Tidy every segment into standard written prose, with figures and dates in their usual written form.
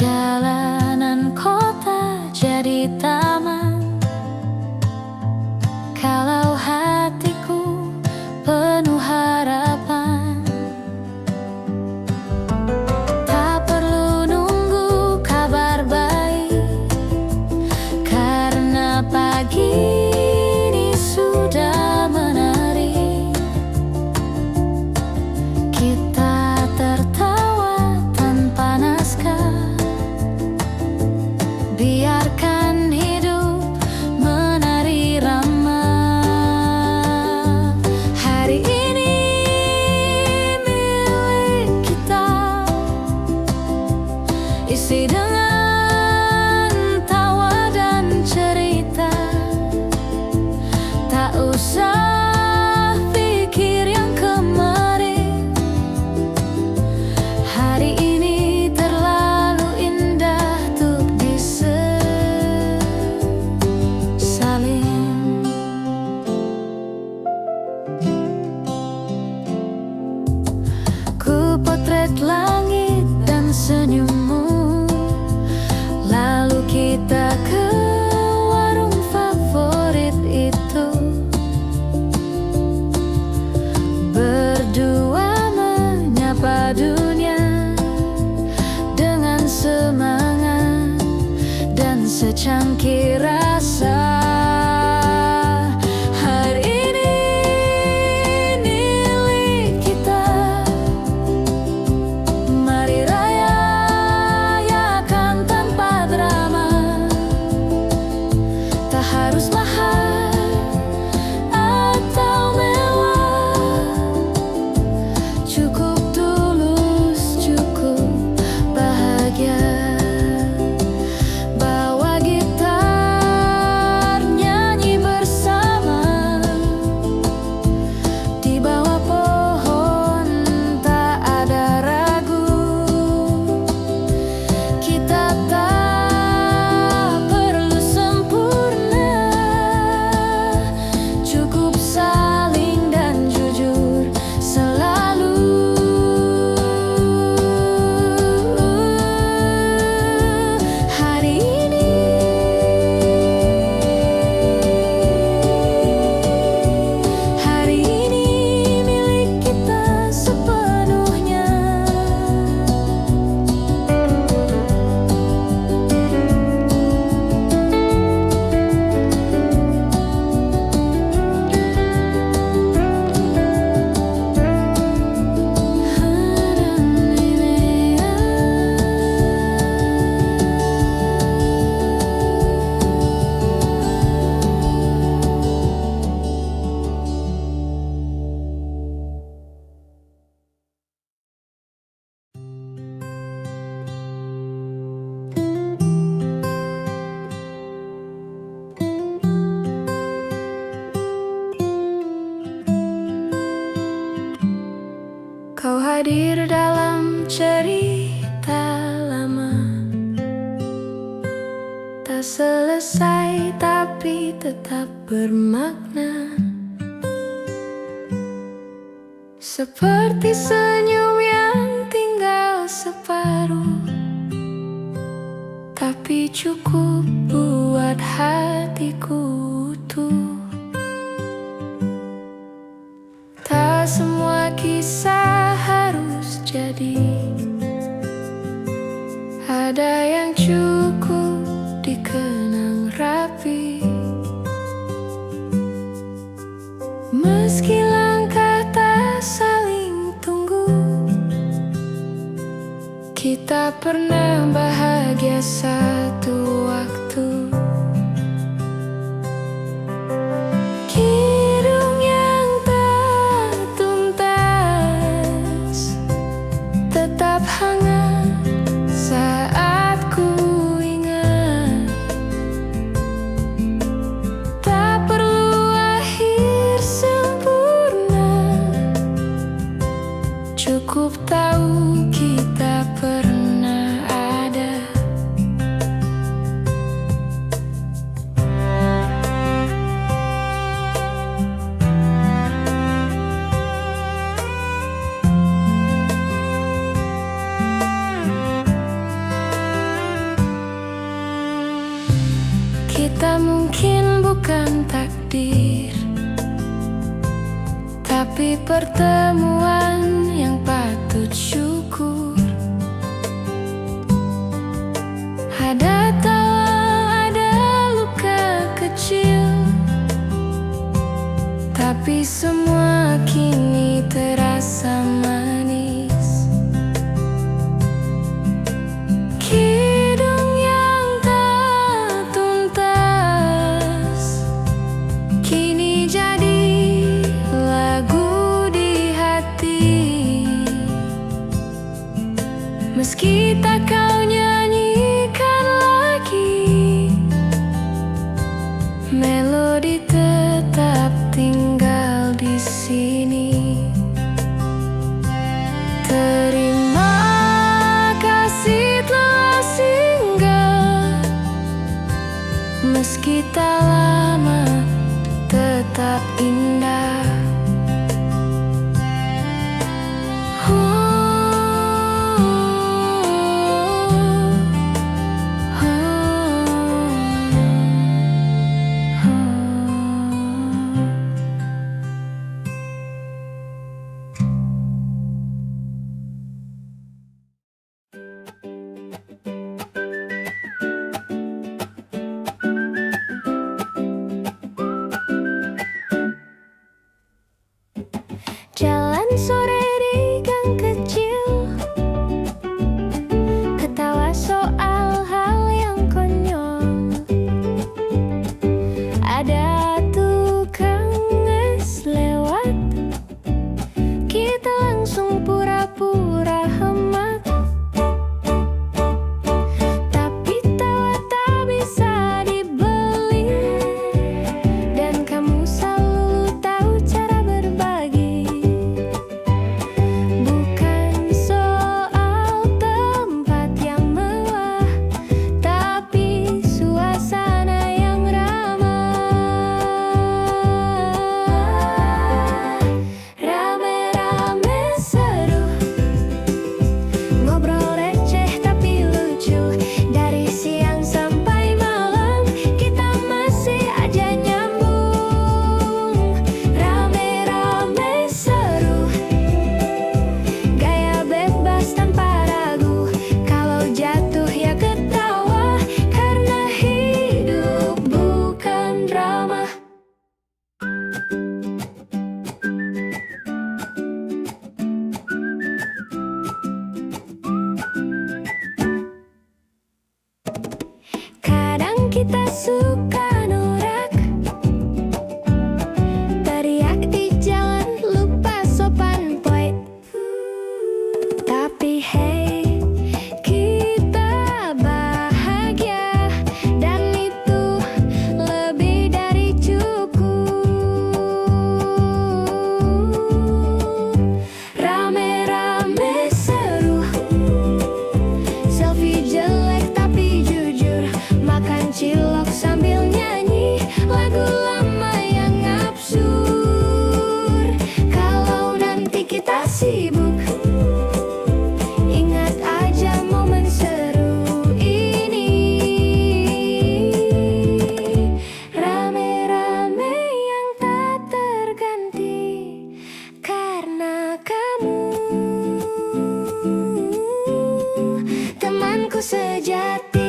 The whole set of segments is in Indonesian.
Jalanan kota jadi taman, kalau hatiku penuh harapan. Tak perlu nunggu kabar baik, karena pagi ini sudah menari. Kita tertawa tanpa naskah, biarkan hidup menari rama. Hari ini milik kita, isi dengan tawa dan cerita. Tak usah pikir yang kemarin, hari ini terlalu indah untuk disesalin. Ku potret langit dan senyummu, lalu kita ke warung favorit itu. Berdua menyapa dunia dengan semangat dan secangkir rasa. Hari ini milik kita, mari rayakan tanpa drama. Tak harus mahal atau mewah, cukup tulus, cukup bahagia. Bawa gitar, nyanyi bersama, di bawah pohon tak ada ragu. Kita tak perlu sempurna, cukup saling dan jujur selalu. Hari ini milik kita sepenuhnya. Kau hadir dalam cerita lama, tak selesai tapi tetap bermakna. Seperti senyum yang tinggal separuh, tapi cukup buat hatiku utuh. Tak semua kisah harus jadi, ada yang cukup dikenang rapi. Meski langkah tak saling tunggu, kita pernah bahagia satu waktu. Kidung yang tak tuntas tetap hangat saat ku ingat. Tak perlu akhir sempurna, cukup tahu kita pernah ada. bukan takdir, tapi pertemuan yang patut syukur. Ada tawa, ada luka kecil, tapi semua kini terasa manis. Kidung yang tak tuntas kini jadi lagu di hati. Meski tak kau nyanyikan lagi, melodi tetap tinggal di sini. Terima kasih telah singgah, meski tak lama tetap indah. Jalan sore di gang kecil, ketawa soal hal yang konyol. Ada tukang es lewat, kita langsung pura-pura hemat. Tapi tawa tak bisa dibeli, dan kamu selalu tahu cara berbagi. Kita suka norak, teriak di jalan, lupa sopan poet. Tapi hey, kita bahagia, dan itu lebih dari cukup. Rame-rame seru, selfie jelek tapi jujur, makan cilok sambil nyanyi lagu lama yang absurd. Kalau nanti kita sibuk, ingat aja momen seru ini. Rame-rame yang tak terganti karena kamu, temanku sejati.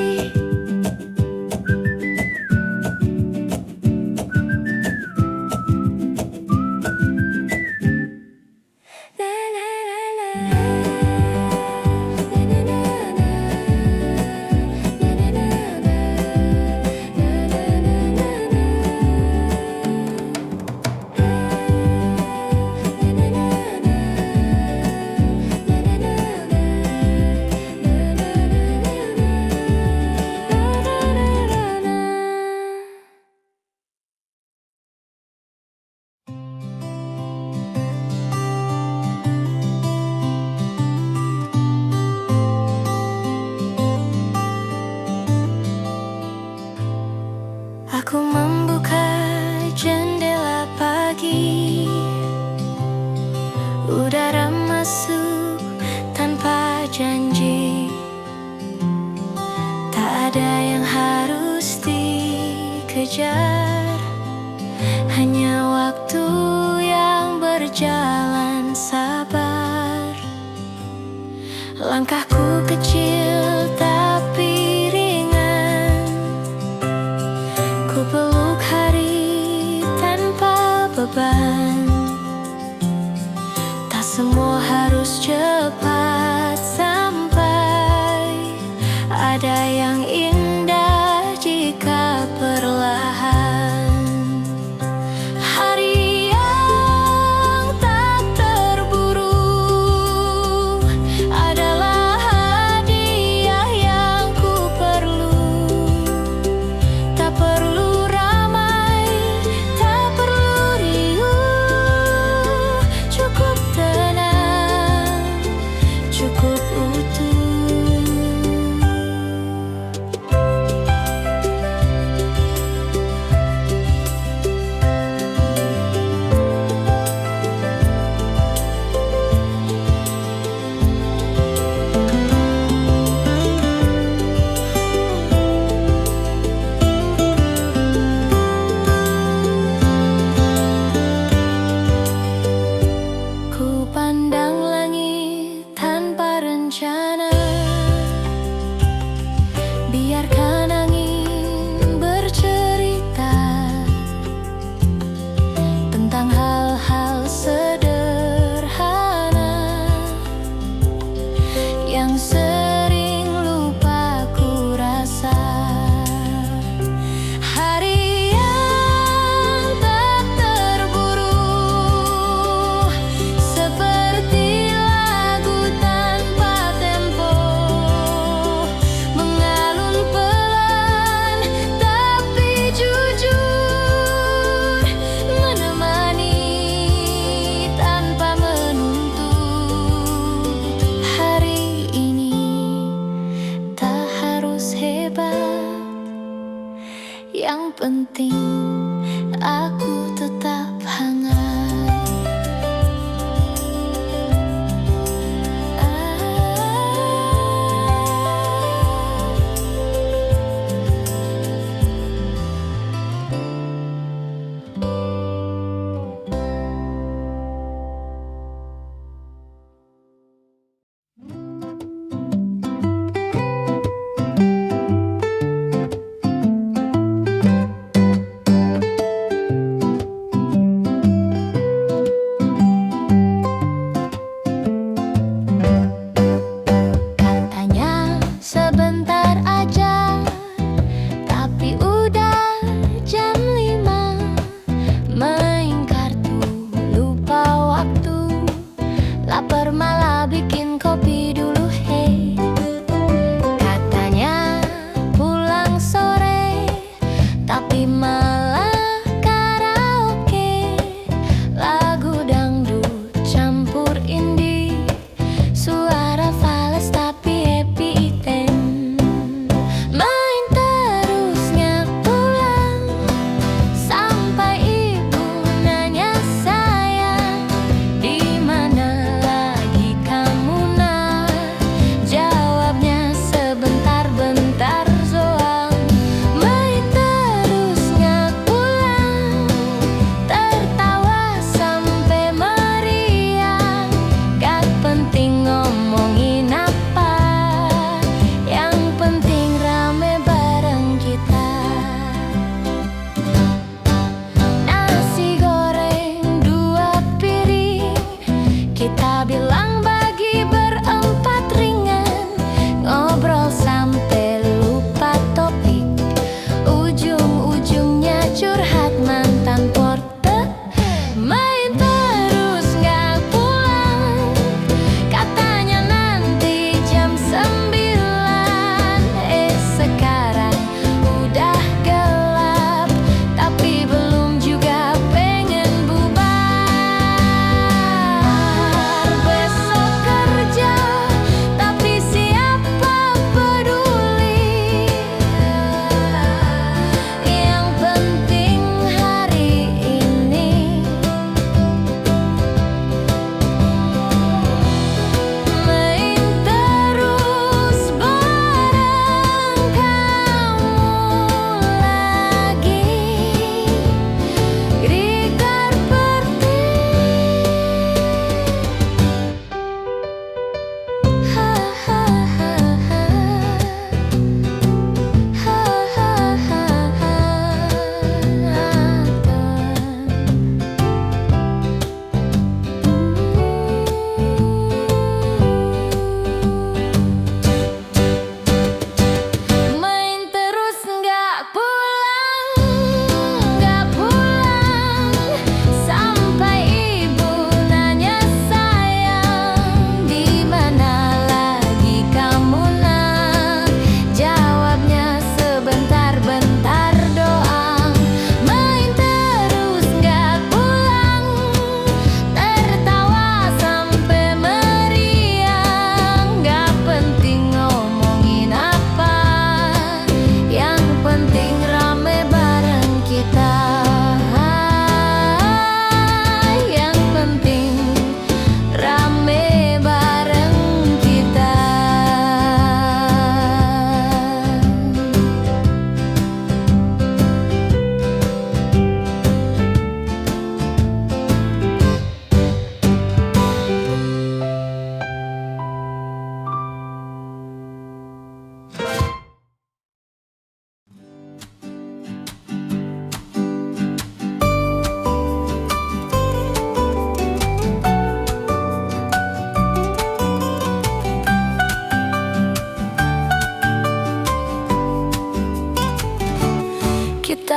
Aku membuka jendela pagi, udara masuk tanpa janji. Tak ada yang harus dikejar, Langkahku kecil tapi ringan, ku peluk hari tanpa beban. Tak semua harus cepat sampai, ada yang indah jika perlahan. Hari yang tak terburu adalah hadiah yang ku perlu. Tak perlu ramai, tak perlu riuh, cukup tenang, cukup utuh. Ku pandang langit tanpa rencana, biarkan angin bercerita tentang hal-hal sederhana yang sering lupa ku rasa. Hari yang tak terburu, seperti lagu tanpa tempo, mengalun pelan tapi jujur, menemani tanpa menuntut. Hari ini tak harus hebat, yang penting aku tetap hangat.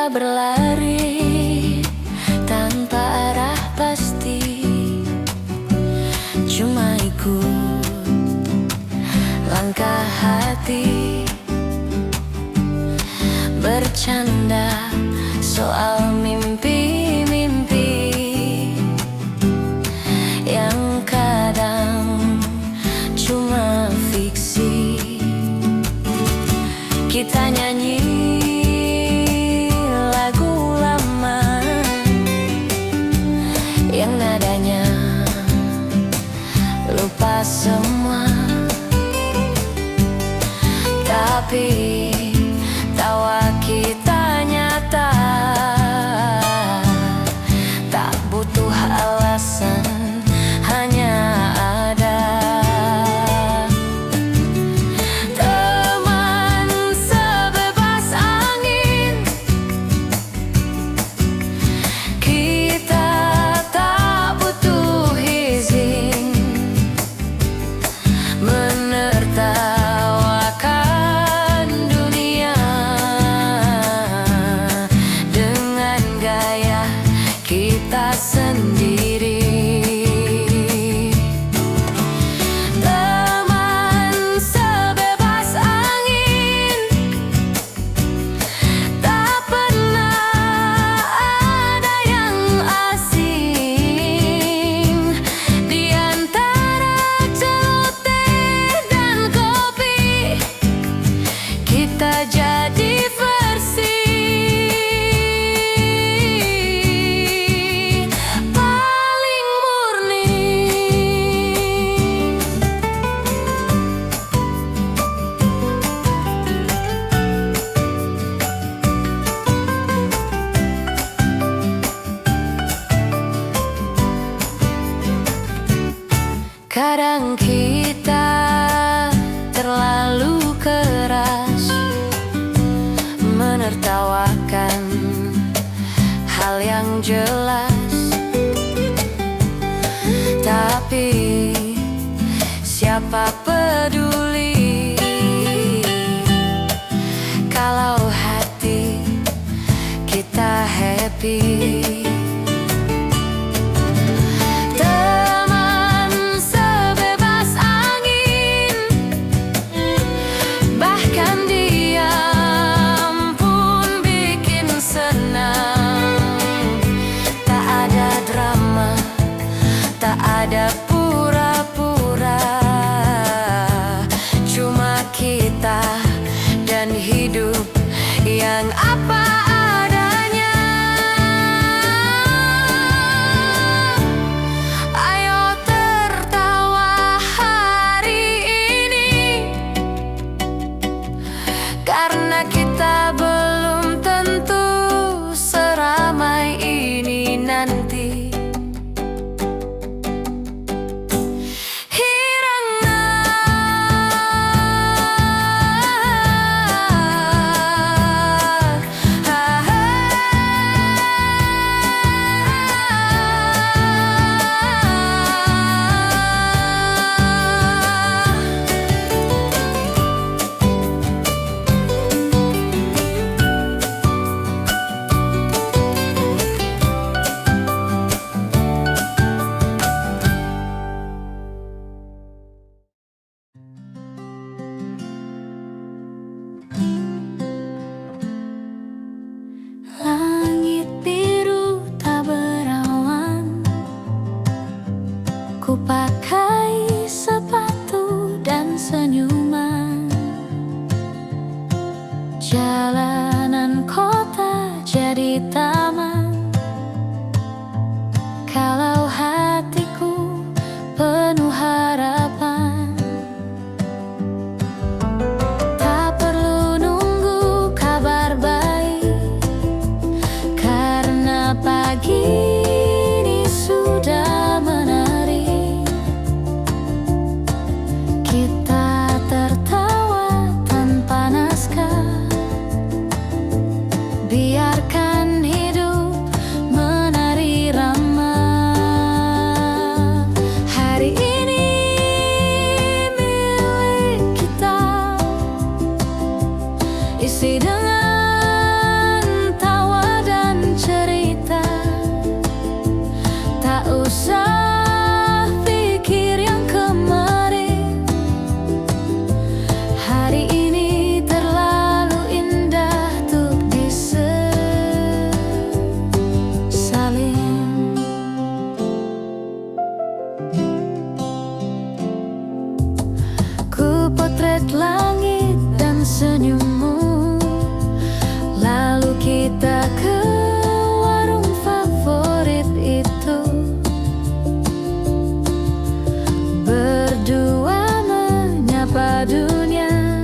kita berlari tanpa arah pasti, cuma ikut langkah hati, bercanda soal mimpi-mimpi yang kadang cuma fiksi. Kita nyanyi lagu lama yang nadanya lupa semua, tapi tawa kita nyata, tak butuh alasan, hanya ada. Teman sebebas angin, kita tak butuh izin menertawakan dunia dengan gaya kita sendiri. Teman sebebas angin, tak pernah ada yang asing. Di antara celoteh dan kopi, kita jadi versi paling murni. Kadang kita terlalu keras menertawakan hal yang jelas, tapi siapa peduli kalau hati kita happy. Teman sebebas angin, bahkan diam pun bikin senang. Tak ada drama, tak ada pura-pura, potret langit dan senyummu. Lalu kita ke warung favorit itu, berdua menyapa dunia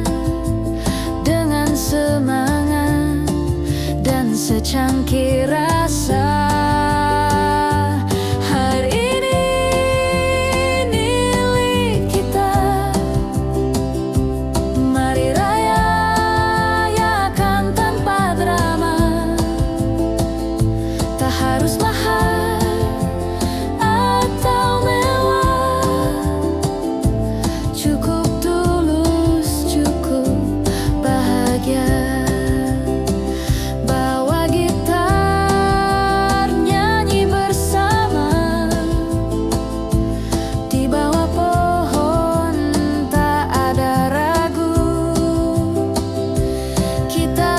dengan semangat dan secangkir rasa. Harus mahal atau mewah, cukup tulus, cukup bahagia. Bawa gitar, nyanyi bersama di bawah pohon, tak ada ragu. Kita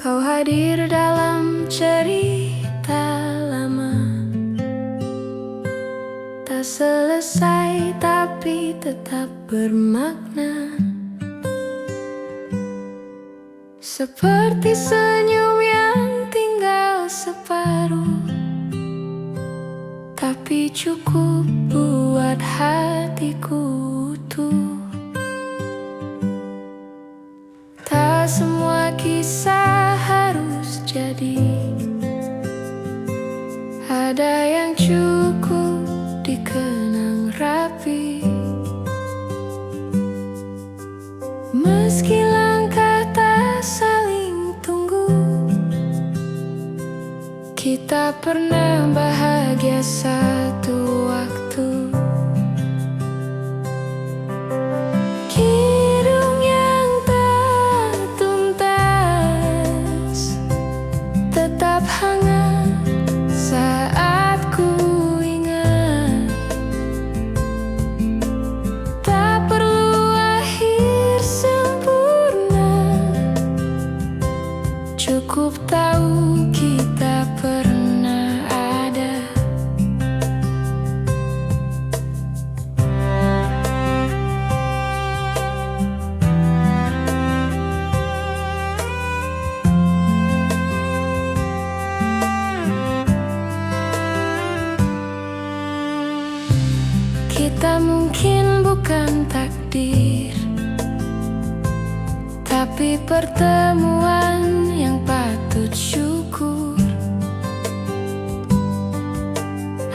kau hadir dalam cerita lama, tak selesai tapi tetap bermakna. Seperti senyum yang tinggal separuh, tapi cukup buat hatiku utuh. Tak semua kisah harus jadi, ada yang cukup dikenang rapi. Meski langkah tak saling tunggu, kita pernah bahagia satu waktu. Kidung yang tak tuntas tetap hangat saat ku ingat. Tak perlu akhir sempurna, cukup tahu kita pernah ada. Kita mungkin bukan takdir, tapi pertemuan yang patut syukur.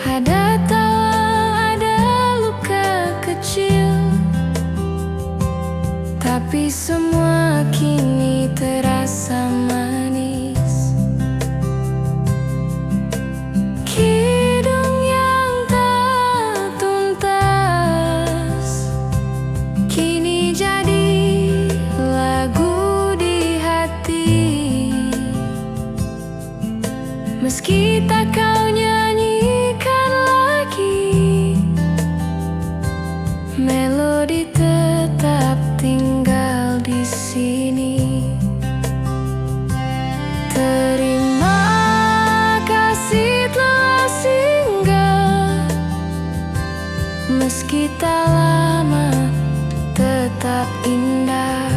Ada tawa, ada luka kecil, tapi semua kini terasa manis. Kidung yang tak tuntas kini jadi lagu di hati. Meski tak kau nyanyikan lagi, melodi tetap tinggal di sini. Terima kasih telah singgah, meski tak lama tetap indah.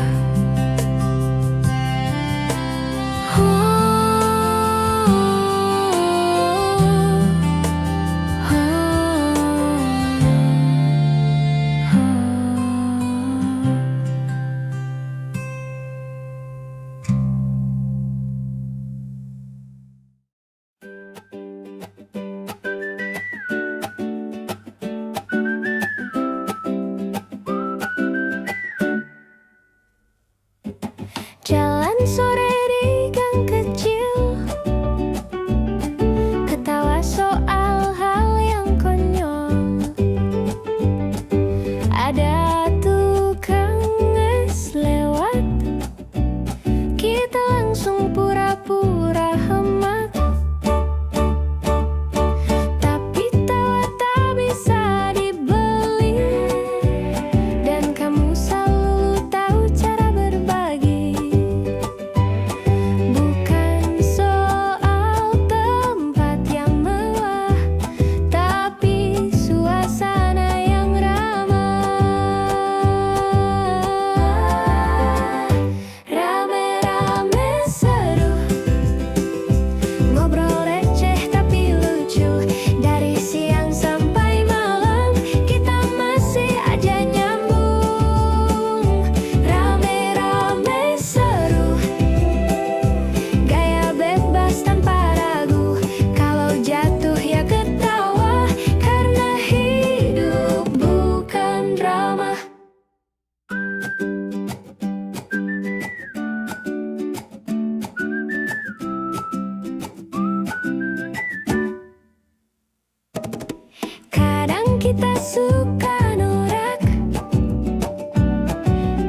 suka norak,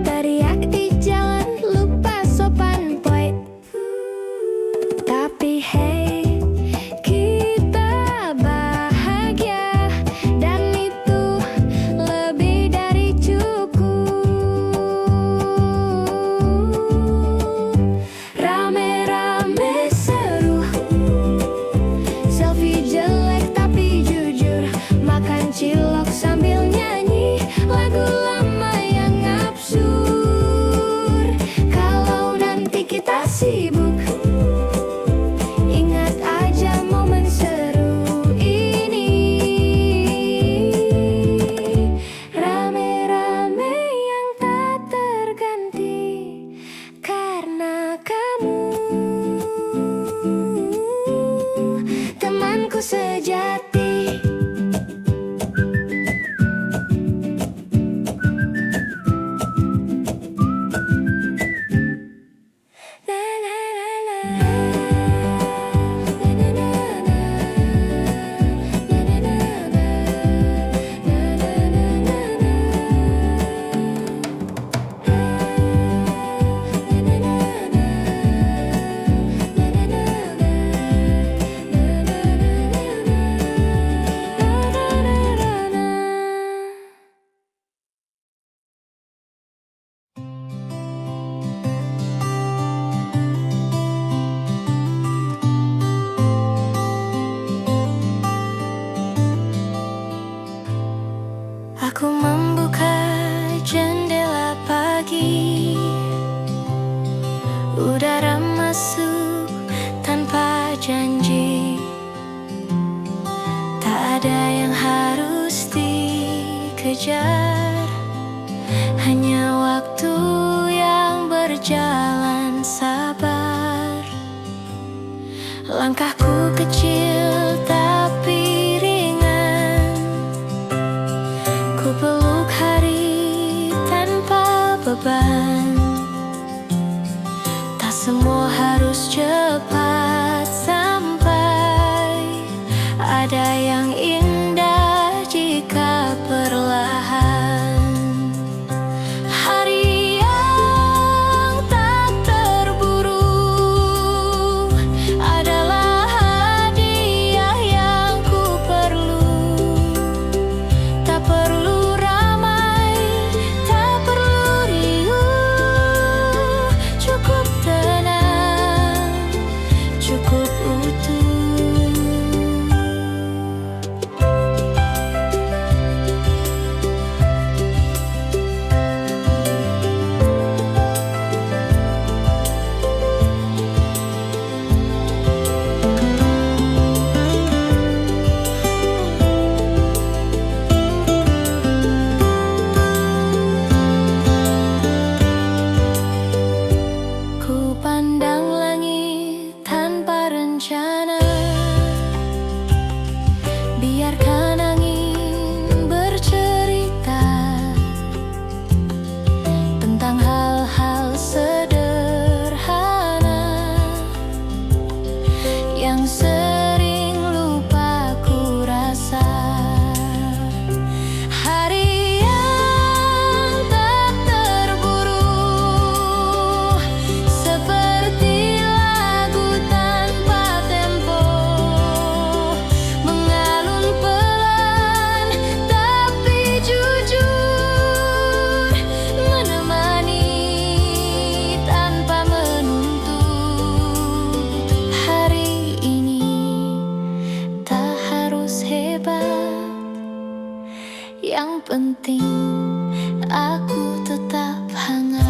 teriak di jalan, lupa sopan boy. Tapi hey, kita bahagia, dan itu lebih dari cukup. Rame-rame seru, selfie jelek tapi jujur, makan cilok sambil nyanyi lagu lama yang absurd. Kalau nanti kita sibuk, ingat aja momen seru ini. Rame-rame yang tak terganti karena kamu, temanku sejati. Aku membuka jendela pagi, udara masuk tanpa janji. Tak ada yang harus dikejar, hanya waktu yang berjalan sabar. Langkahku kecil tapi ringan, ku peluk hari tanpa beban. Tak semua harus cepat sampai, ada yang indah jika perlahan. Hari yang tak terburu adalah hadiah yang ku perlu. Tak perlu ramai, tak perlu riuh, cukup tenang, cukup utuh. Ku pandang langit tanpa rencana, biarkan angin bercerita tentang hal-hal sederhana yang sering lupa ku rasa. Hari yang tak terburu, seperti lagu tanpa tempo, mengalun pelan tapi jujur, menemani tanpa menuntut. Hari ini tak harus hebat, yang penting aku tetap hangat.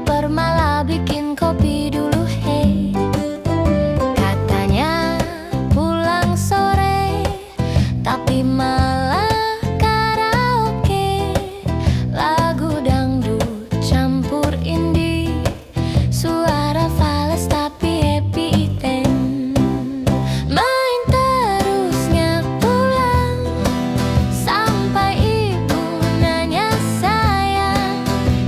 lapar malah bikin kopi dulu, hey. Katanya pulang sore, tapi malah karaoke. Lagu dangdut campur indie, suara fals tapi happy item. Main terus nggak pulang, sampai ibu nanya sayang,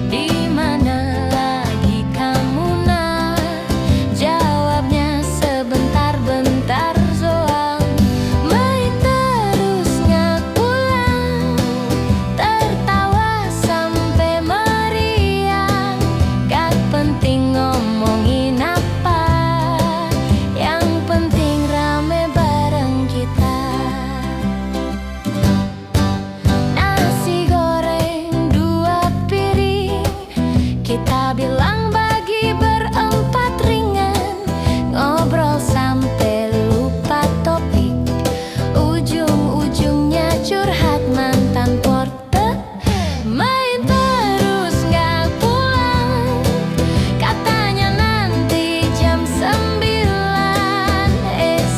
di mana lagi kamu nak? Jawabnya sebentar-bentar doang. Main terus nggak pulang, tertawa sampai meriang. Gak penting ngomongin apa, yang penting rame bareng kita. Nasi goreng 2 piring, kita bilang bagi berempat ringan. Ngobrol sampai lupa topik, ujung-ujungnya curhat mantan porte. Main terus nggak pulang, katanya nanti jam 9.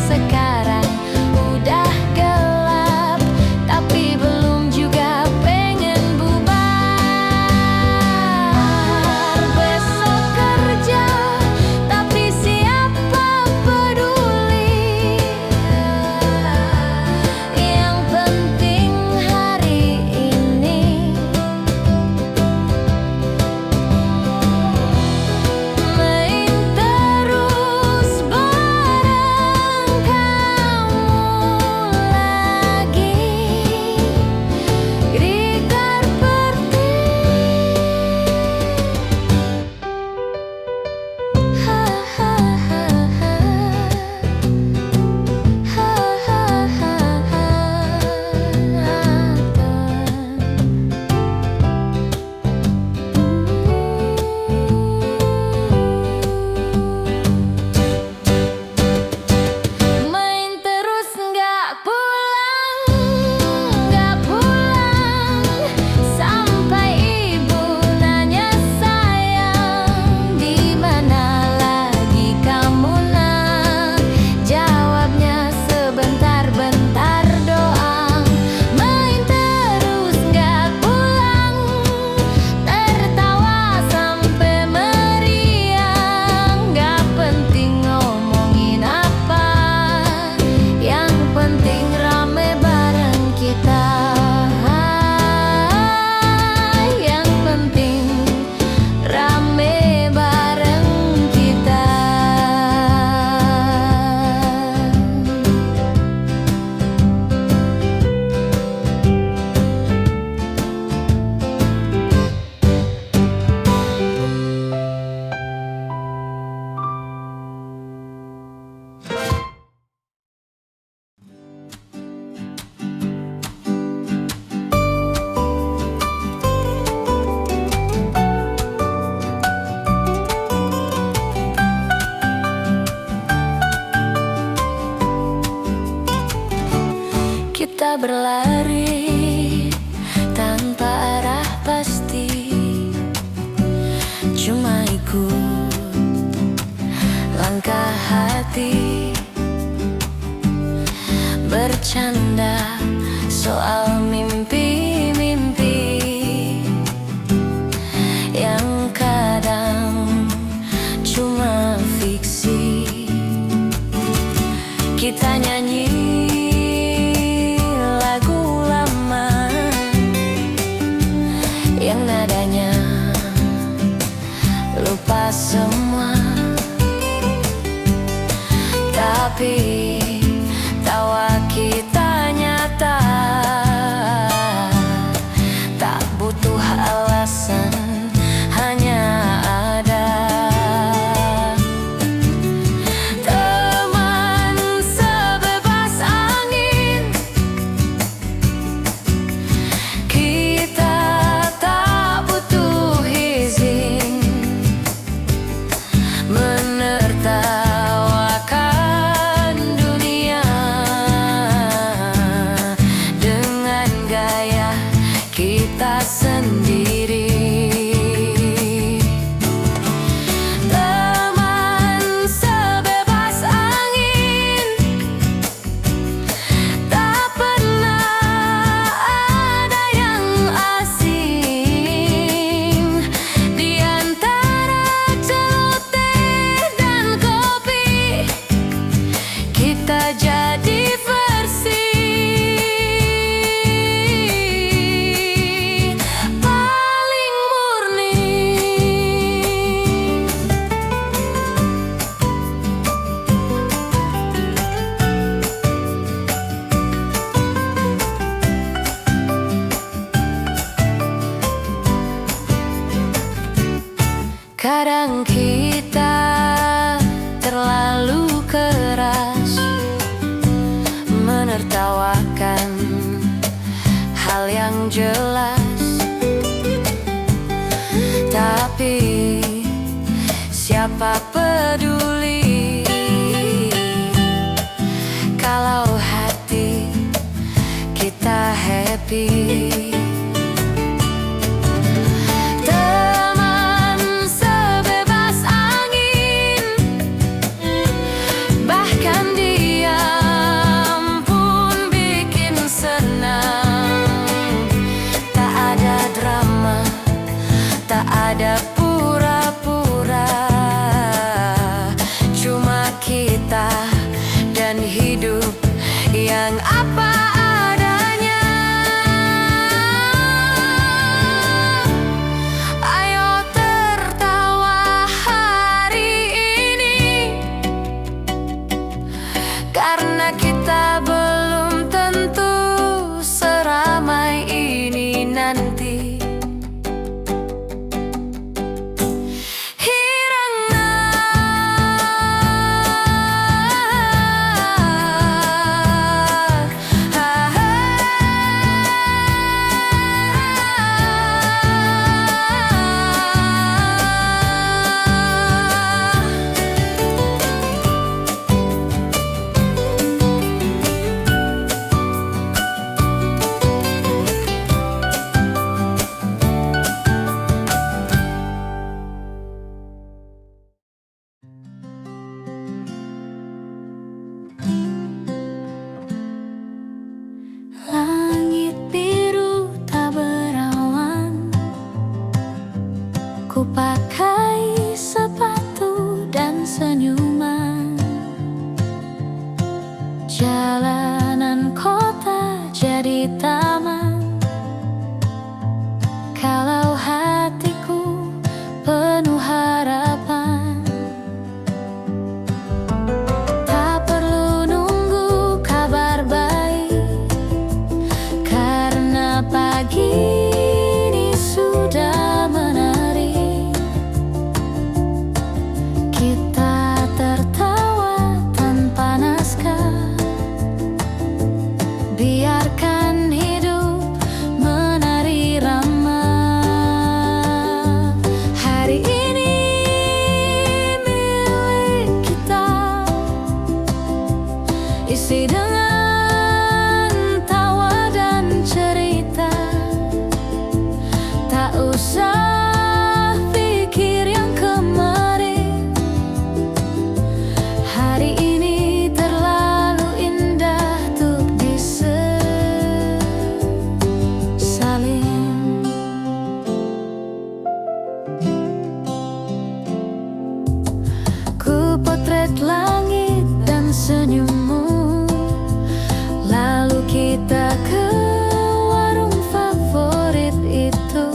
Sekarang udah gelap, tapi belum juga pengen bubar. Besok kerja, tapi siapa peduli? Yang penting hari ini main terus bareng kamu lagi. Gerigar Pertiwi. Main terus nggak pulang, sampai ibu nanya sayang, di mana lagi kamu nak? Jawabnya sebentar-bentar doang. Main terus nggak pulang, tertawa sampai meriang. Gak penting ngomongin apa, yang penting rame bareng kita. Yang penting rame bareng kita. Kita berlari tanpa arah pasti, cuma ikut langkah hati. Bercanda soal mimpi-mimpi yang kadang cuma fiksi. Kita nyanyi lagu lama yang nadanya lupa semua, tapi tawa kita nyata. Tak butuh alasan, hanya ada teman sebebas angin. Kita tak butuh izin menertawakan Kadang kita terlalu keras menertawakan hal yang jelas, tapi siapa peduli kalau hati kita happy. Ada pura-pura, cuma kita dan hidup yang apa adanya. Ayo tertawa hari ini, karena kita belum tentu seramai ini nanti. Ku pakai sepatu dan senyuman, jalanan kota jadi taman. Kalau hatiku penuh harapan, tak perlu nunggu kabar baik, karena pagi ini sudah menarik. Biarkan hidup menari rama. Hari ini milik kita, isi dengan tawa dan cerita. Tak usah pikir yang kemarin. Hari ini terlalu indah tuh potret langit dan senyummu, lalu kita ke warung favorit itu,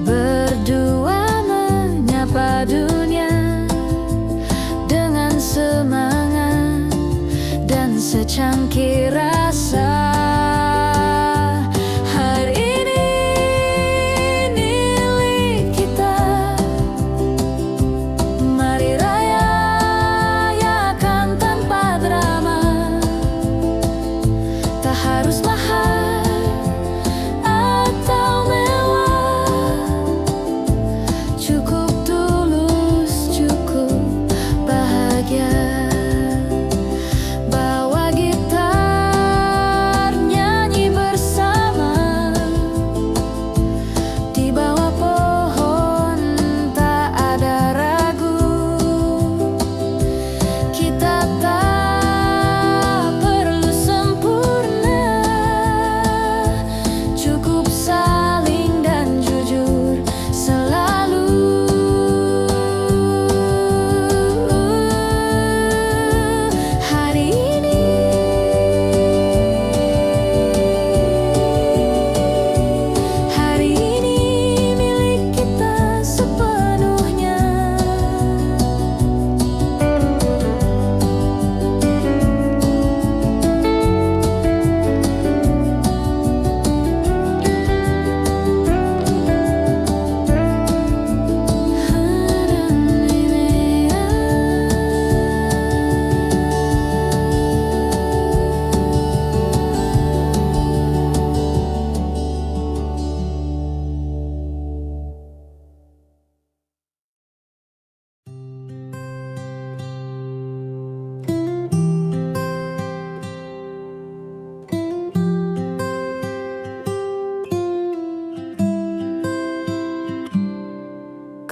berdua menyapa dunia dengan semangat dan secangkir rasa. Mari raya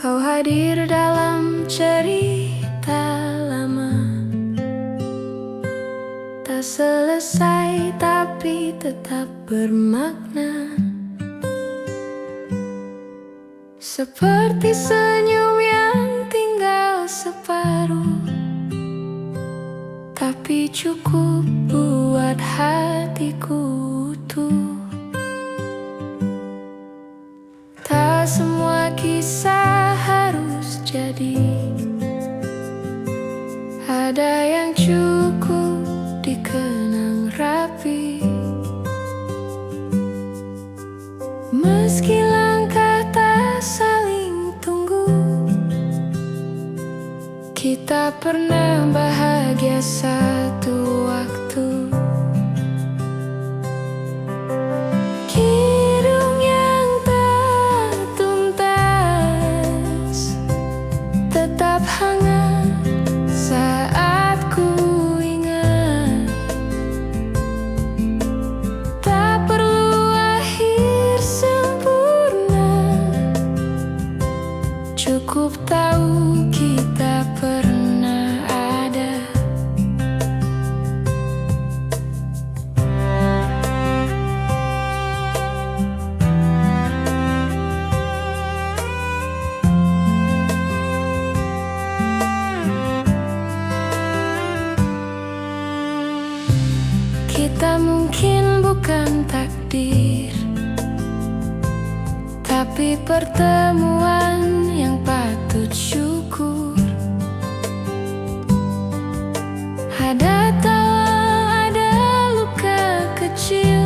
Kau hadir dalam cerita lama, tak selesai tapi tetap bermakna. Seperti senyum yang tinggal separuh, tapi cukup buat hatiku utuh. Tak semua kisah harus jadi, ada yang cukup dikenang rapi. Meski langkah tak saling tunggu, kita pernah bahagia satu waktu. Kidung yang tak tuntas tetap hangat saat ku ingat. Tak perlu akhir sempurna, cukup tahu kita pernah ada. Kita mungkin bukan takdir, tapi pertemuan yang patut syukur. Ada tawa, ada luka kecil,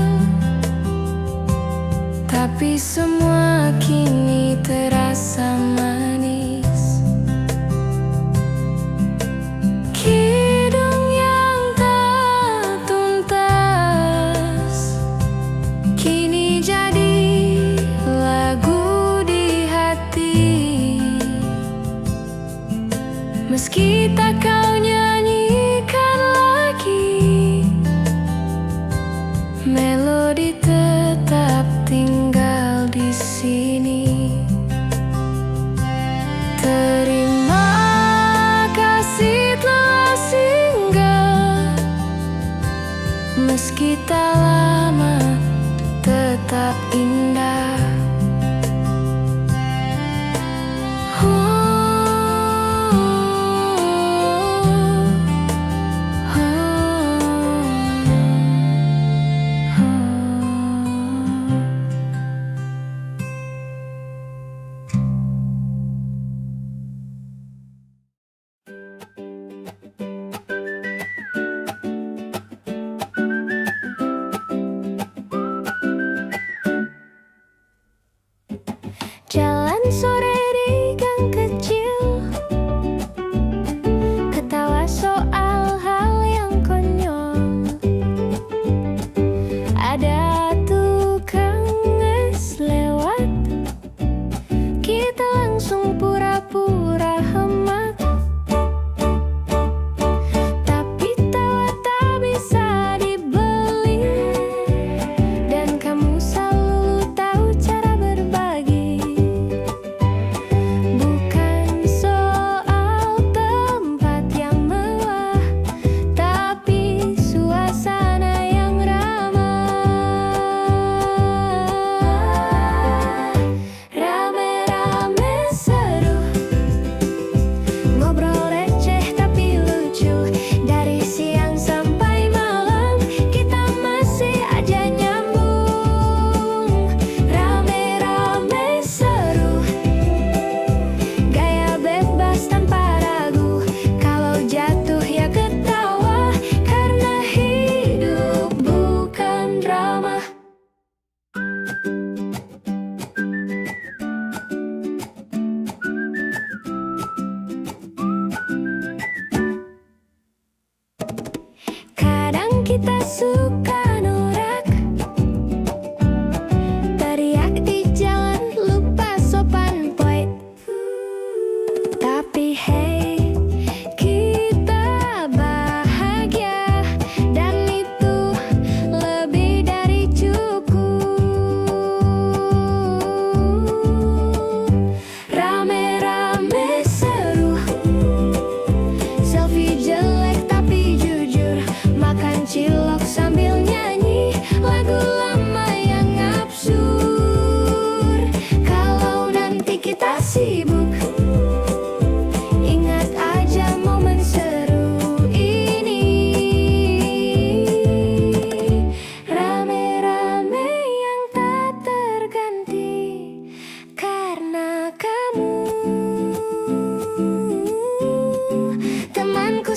tapi semua kini terasa manis. Kidung yang tak tuntas kini jadi lagu di hati. Meski tak kau nyanyikan lagi, melodi tetap tinggal di sini. Terima kasih telah singgah, meski tak lama tetap indah. Jalan sore di gang kecil, ketawa soal hal yang konyol. Ada tukang es lewat, kita langsung pura-pura hemat. Tapi tawa tak bisa dibeli, dan kamu selalu tahu cara berbagi. Bukan soal tempat yang mewah, tapi suasana yang ramah. Rame-rame seru, ngobrol receh tapi lucu. Dari siang sampai malam, kita masih aja nyambung. Rame-rame seru, gaya bebas tanpa ragu. Kalau jatuh ya ketawa, karena hidup bukan drama. Kadang kita suka norak, teriak di jalan, lupa sopan poin. Tapi hey, kita bahagia, dan itu lebih dari cukup. Rame-rame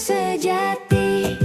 sejati.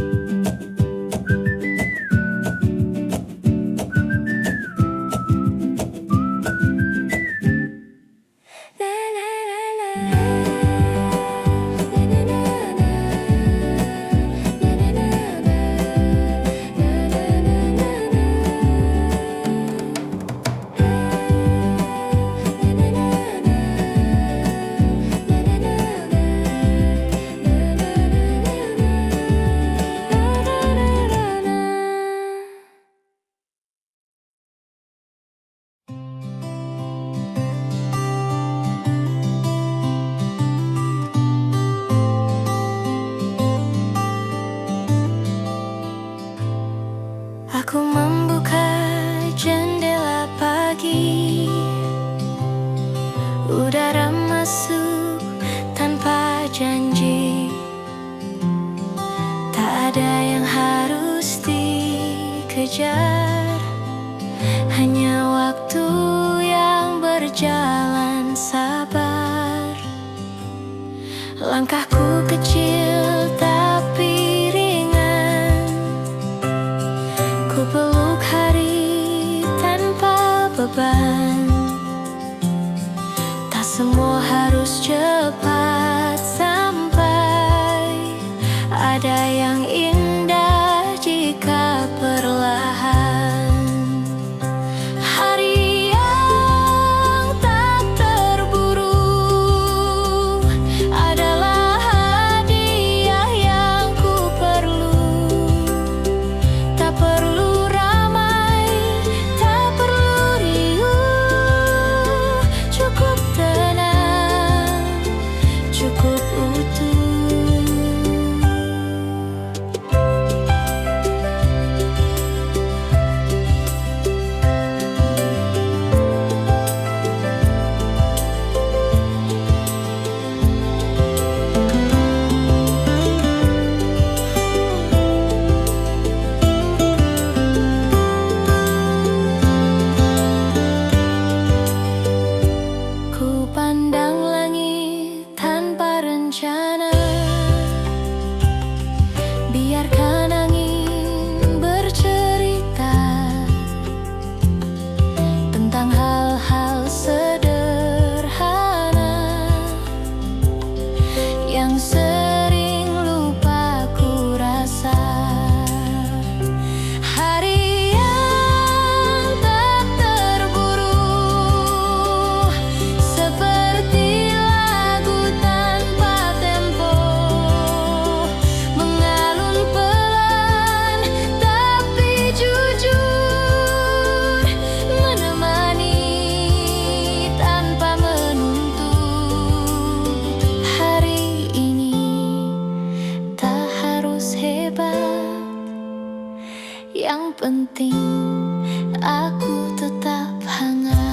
Aku membuka jendela pagi, udara masuk tanpa janji. Tak ada yang harus dikejar, hanya waktu yang berjalan sabar. Langkahku kecil tapi ringan, ku peluk hari tanpa beban. Tak semua harus cepat sampai, ada yang indah jika perlahan. Hari yang tak terburu adalah hadiah yang ku perlu. Tak perlu ramai, tak perlu riuh, cukup tenang, cukup utuh. Ku pandang langit tanpa rencana, biarkan angin bercerita tentang hal-hal sederhana yang sering lupa ku rasa. Hari yang tak terburu, seperti lagu tanpa tempo, mengalun pelan tapi jujur, menemani tanpa menuntut. Hari ini tak harus hebat, yang penting aku tetap hangat.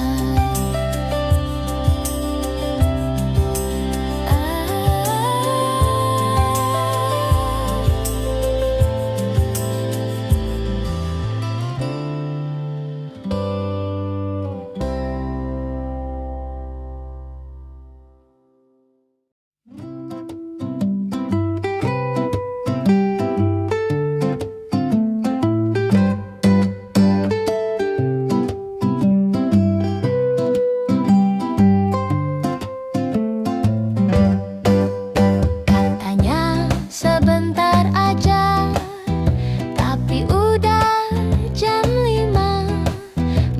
Katanya sebentar aja, tapi udah jam 5.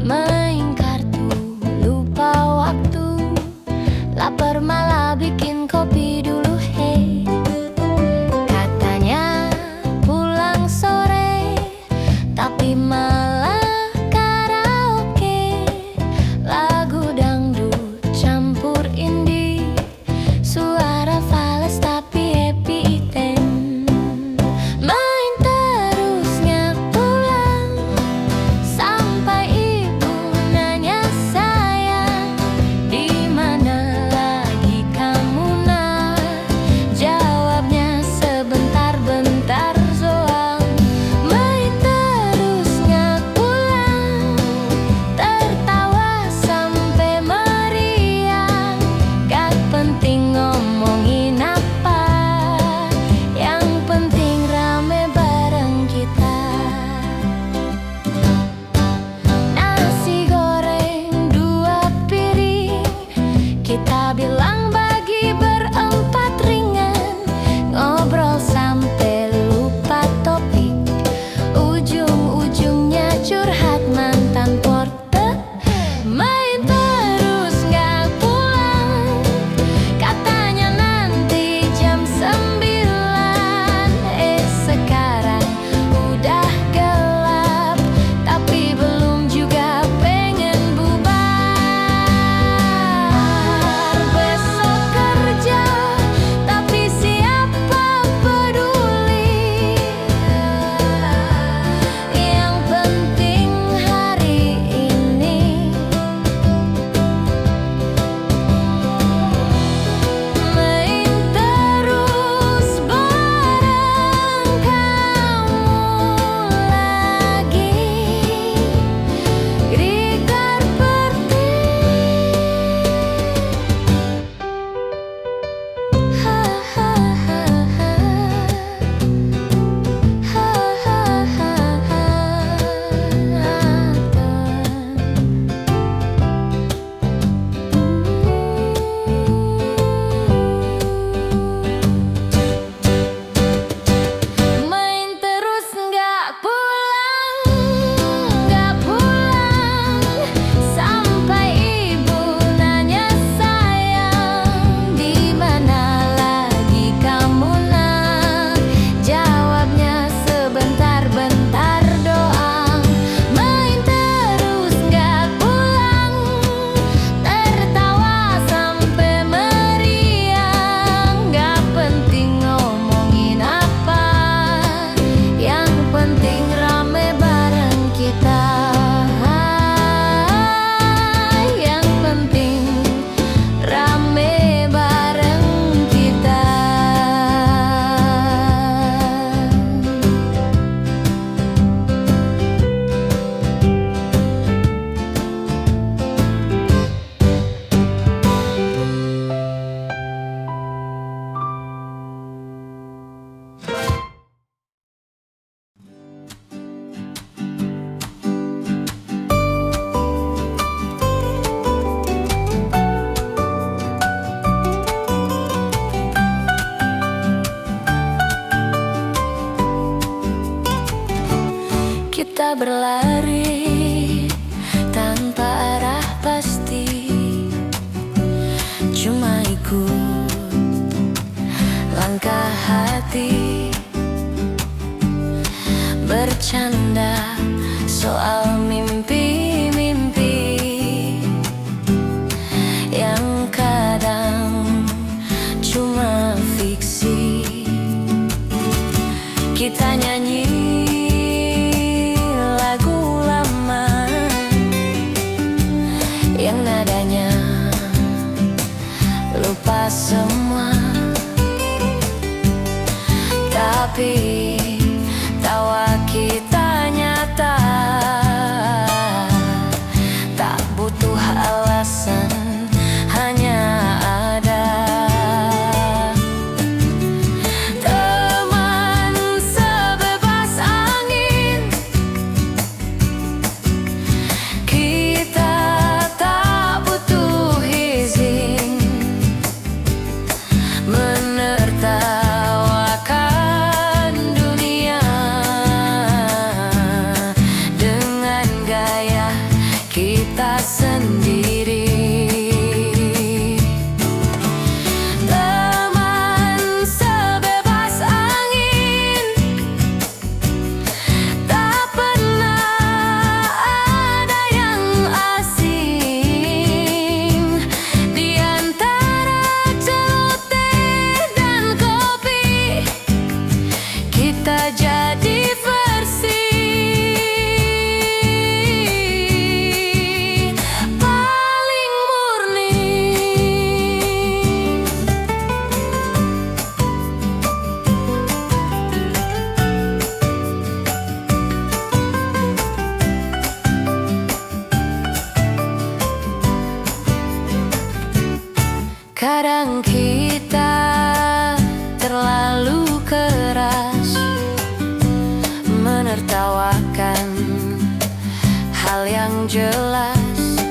Main kartu, lupa waktu, lapar malah bikin kopi dulu, hey. Katanya pulang sore, tapi malah karaoke, lagu dangdut campur indie, suara fales tapi happy item. Main terus nggak pulang, sampai ibu nanya sayang, di mana lagi kamu nak? Kita bilang bagi berempat ringan, ngobrol sampai lupa topik, ujung-ujungnya curhat mantan porte. Main terus gak pulang, katanya nanti jam 9. Sekarang udah gelap, tapi belum juga pengen bubar. Besok kerja, tapi siapa peduli? Yang penting hari ini main terus bareng kamu lagi. Gerigar Pertiwi. Ha ha ha ha. Ha ha ha ha. Main terus nggak pulang, sampai ibu nanya sayang, di mana lagi kamu nak? Jawabnya sebentar-bentar doang. Main terus nggak pulang, tertawa sampai meriang. Nggak penting ngomongin apa, yang penting rame bareng kita. Yang penting rame bareng kita. Kita berlari tanpa arah pasti, cuma ikut langkah hati, bercanda soal mimpi-mimpi yang kadang cuma fiksi. Kita nyanyi lagu lama yang nadanya lupa semua, tapi tawa kita nyata, tak butuh alasan, hanya ada. Teman sebebas angin, kita tak butuh izin menertawakan dunia dengan gaya kita sendiri. Teman sebebas angin, tak pernah ada yang asing. Di antara celoteh dan kopi, kita jadi versi paling murni. Kadang kita terlalu keras menertawakan hal yang jelas,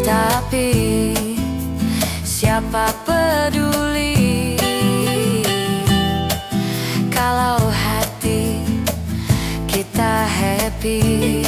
tapi siapa peduli kalau hati kita happy.